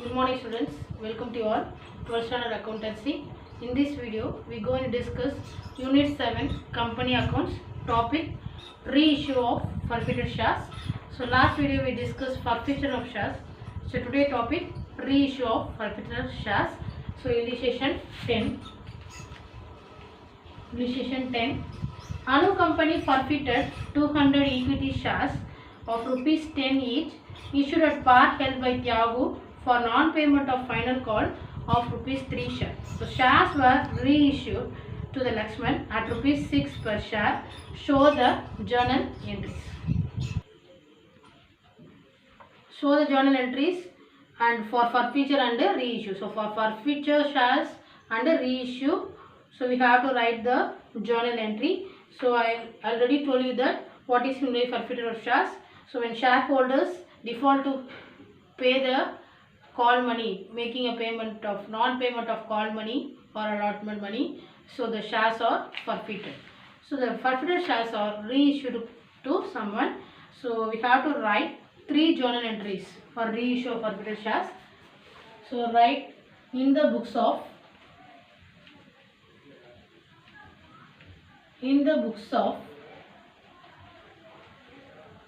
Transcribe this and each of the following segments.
Good morning students, welcome to you all 12th standard accountancy. In this video we are going to discuss unit 7 company accounts topic reissue of forfeited shares. So last video we discussed forfeiture of shares. So today topic reissue of forfeited shares. So illustration 10. Anu company forfeited 200 equity shares of rupees 10 each issued at par held by Tyagu for non-payment of final call of rupees 3 shares. So shares were reissued to the Lakshman at rupees 6 per share. Show the journal entries. Show the journal entries and for forfeiture and reissue. So for forfeiture shares and reissue, so we have to write the journal entry. So I already told you that what is meant by forfeiture of shares. So when shareholders default to pay the call money, making a payment of non-payment of call money or allotment money, so the shares are forfeited. So the forfeited shares are reissued to someone. So we have to write 3 journal entries for reissue of forfeited shares. So write in the books of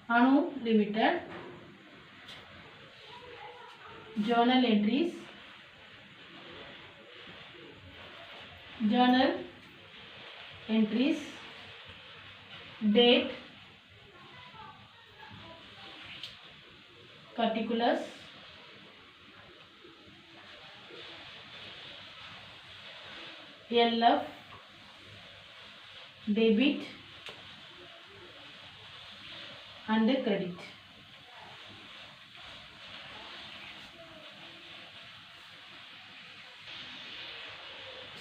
Anu Limited, journal entries, date, particulars, LF, debit and credit.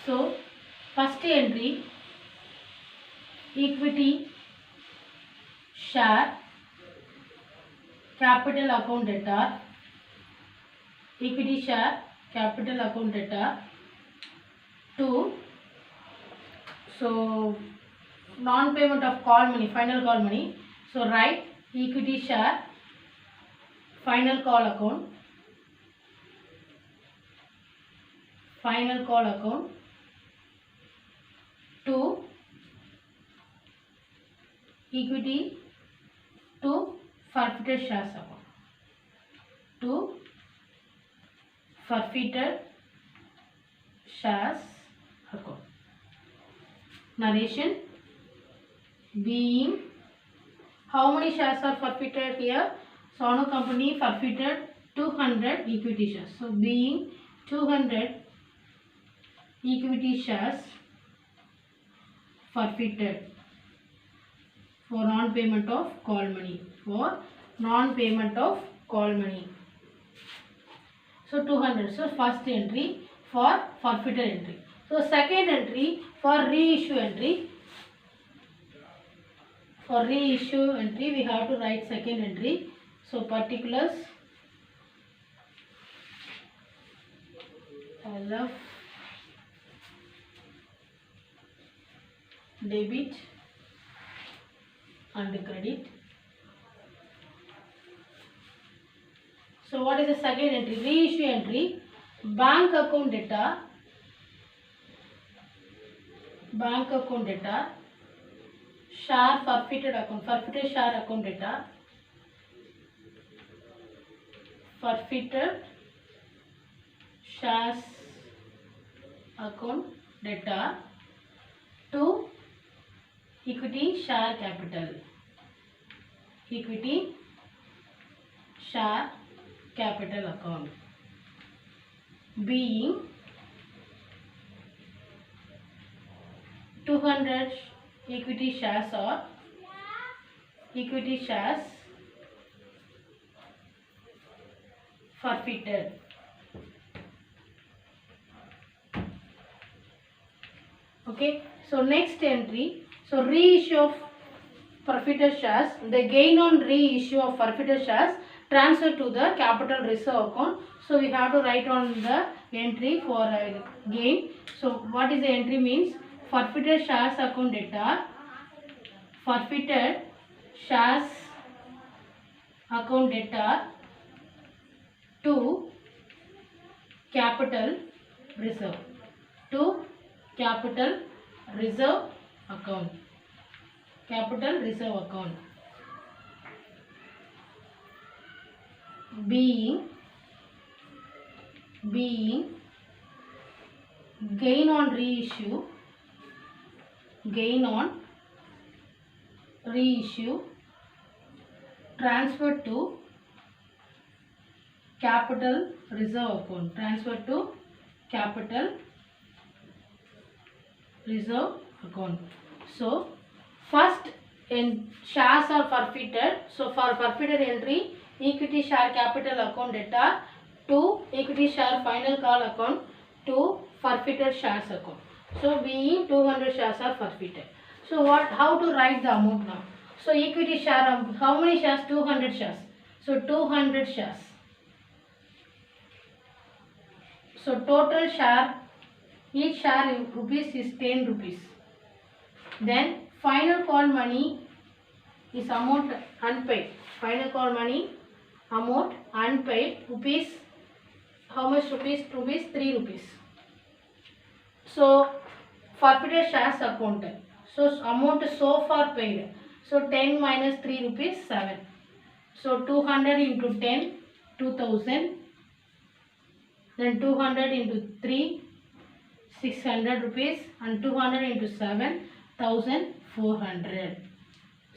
So first entry, equity share capital account debtor, equity share capital account debtor. 2, so non-payment of call money, final call money. So write equity share final call account, 2, equity to forfeited shares account, 2 forfeited shares account. Narration being, how many shares are forfeited here? So Anu company forfeited 200 equity shares. So being 200 equity shares forfeited for non-payment of call money. So 200. So first entry for forfeited entry. So second entry for reissue entry. For reissue entry we have to write second entry. So particulars, LF, debit and credit. So what is the second entry? Reissue entry, bank account debtor, share forfeited share account debtor, forfeited shares account debtor. 2, equity share capital, account. Being 200 equity shares or equity shares forfeited. Okay, so next entry, so reissue of forfeited shares, the gain on reissue of forfeited shares transfer to the capital reserve account. So we have to write on the entry for gain. So what is the entry means? Forfeited shares account debtor, forfeited shares account debtor 2 capital reserve. To capital reserve account. Capital reserve account. Being gain on reissue. Gain on reissue transfer to capital reserve account. Transfer to capital reserve account. So first in shares are forfeited. So for forfeited entry, equity share capital account debtor to equity share final call account to forfeited shares account. So being 200 shares are forfeited. So how to write the amount now? So equity share, how many shares? 200 shares. So 200 shares. So total share, each share in rupees is 10 rupees. Then final call money is amount unpaid. Final call money amount unpaid rupees. How much rupees? Rupees 3 rupees. So forfeited shares accounted. So amount so far paid. So 10 minus 3 rupees 7. So 200 into 10 2000. Then 200 into 3 600 rupees and 200 into 7 1400.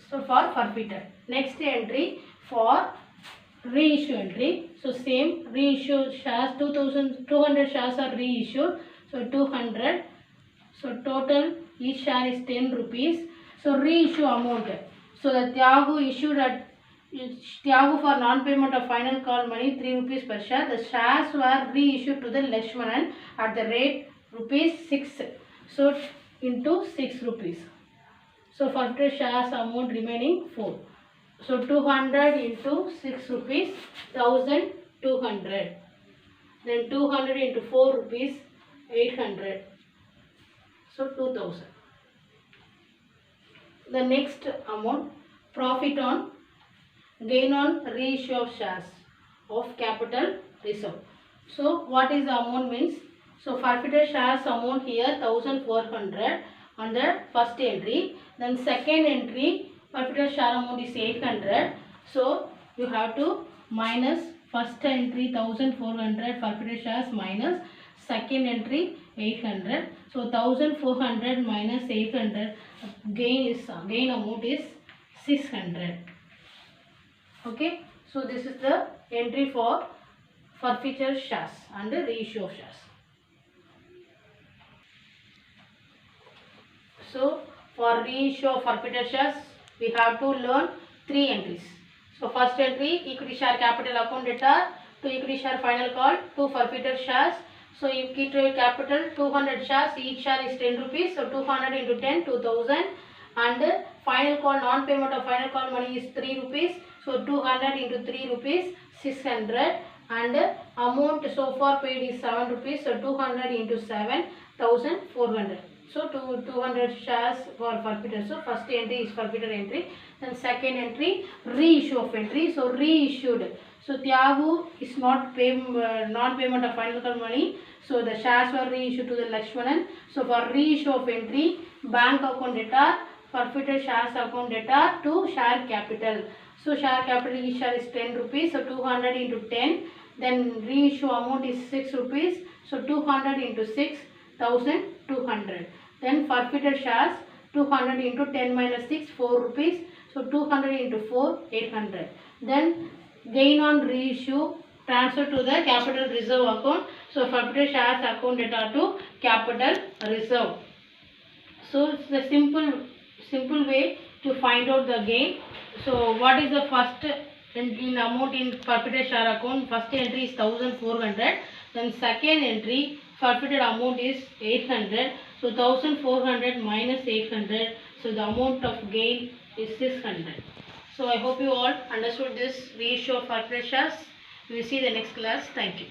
So for forfeited. Next entry for reissue entry. So same reissue shares 200 shares are reissued. So 200. So total each share is 10 rupees. So reissue amount. So the Tyagu issued at Tyagu for non-payment of final call money 3 rupees per share. The shares were reissued to the Lakshmanan at the rate rupees 6. So into 6 rupees. So forfeited shares amount remaining 4. So 200 into 6 rupees 1200. Then 200 into 4 rupees 800. So 2000. The next amount profit on gain on reissue of shares of capital reserve. So what is the amount means? So forfeited shares amount here 1400 on the first entry. Then second entry forfeited share amount is 800. So you have to minus first entry 1400 forfeited shares minus second entry 800. So 1400 minus 800 gain amount is 600. Okay. So this is the entry for forfeited shares and the reissue of shares. So for reissue of forfeited shares, we have to learn 3 entries. So first entry, equity share capital account debtor to equity share final call to forfeited shares. So equity capital 200 shares, each share is 10 rupees. So 200 into 10 2000 and final call non-payment of final call money is 3 rupees. So 200 into 3 rupees 600 and amount so far paid is 7 rupees. So 200 into 7 1400. So 200 shares for forfeited. So first entry is forfeited entry. Then second entry reissue of entry. So reissued. So Tyagu is not non-payment of final call money. So the shares were reissued to the Lakshmanan. So for reissue of entry, bank account debtor, forfeited shares account debtor to share capital. So share capital each share is 10 rupees. So 200 into 10. Then reissue amount is 6 rupees. So 200 into 6 1200. Then forfeited shares 200 into 10 minus 6 4 rupees. So 200 into 4 800. Then gain on reissue transfer to the capital reserve account. So forfeited shares account debtor to capital reserve. So it's the simple way to find out the gain. So what is the first in amount in forfeited share account? First entry is 1400. Then second entry forfeited amount is 800. So 1400 minus 800. So the amount of gain is 600. So I hope you all understood this reissue of forfeited shares. We will see the next class. Thank you.